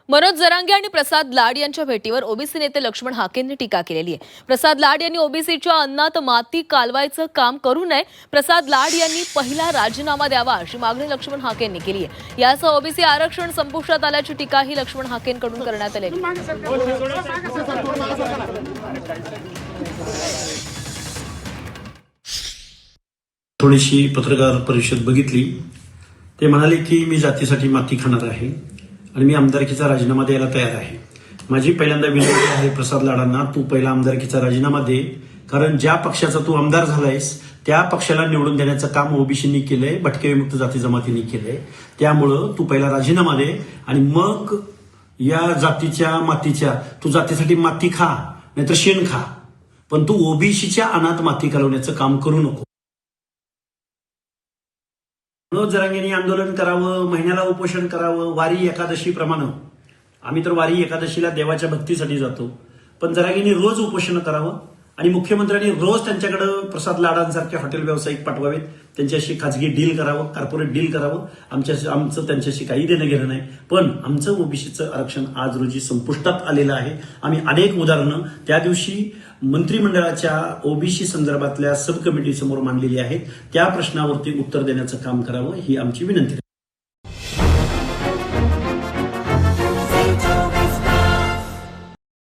मनोज जरांगे आणि प्रसाद लाड यांच्या भेटीवर ओबीसी नेते लक्ष्मण हाकेंनी टीका केलेली आहे। प्रसाद लाड यांनी ओबीसीच्या अन्नात माती कालवायचं काम करू नये, प्रसाद लाड यांनी पहिला राजीनामा द्यावा अशी मागणी लक्ष्मण हाकेंनी केली आहे। यासह ओबीसी आरक्षण संपुष्टात आल्याची टीकाही लक्ष्मण हाकेंकडून करण्यात आली आहे। थोडीशी पत्रकार परिषद बघितली, ते म्हणाले की मी जातीसाठी माती खाणार आहे आणि मी आमदारकीचा राजीनामा द्यायला तयार आहे। माझी पहिल्यांदा विनंती आहे प्रसाद लाडांना, तू पहिला आमदारकीचा राजीनामा दे, कारण ज्या पक्षाचा तू आमदार झालायस त्या पक्षाला निवडून देण्याचं काम ओबीसींनी केलंय, भटके विमुक्त जाती जमातींनी केलंय। त्यामुळं तू पहिला राजीनामा दे आणि मग या जातीच्या मातीच्या तू जातीसाठी माती खा, नाहीतर शेण खा, पण तू ओबीसीच्या अनाथ माती घालवण्याचं काम करू नको। मनोज जरांगेंनी आंदोलन करावं, महिन्याला उपोषण करावं, वारी एकादशी प्रमाणे। आम्ही तर वारी एकादशीला देवाच्या भक्तीसाठी जातो, पण जरांगेंनी रोज उपोषण करावं आणि मुख्यमंत्र्यांनी रोज त्यांच्याकडे प्रसाद लाडांसारखे हॉटेल व्यावसायिक पाठवावेत, त्यांच्याशी खाजगी डील करावं, कॉर्पोरेट डील करावं। आमचं त्यांच्याशी काही देणं घेणं नाही, पण आमचं ओबीसीचं आरक्षण आज रोजी संपुष्टात आलेलं आहे। आम्ही अनेक उदाहरणं त्या दिवशी मंत्रिमंडळाच्या ओबीसी संदर्भातल्या सब कमिटी समोर मांडलेली आहेत, त्या प्रश्नावरती उत्तर देण्याचं काम करावं ही आमची विनंती आहे।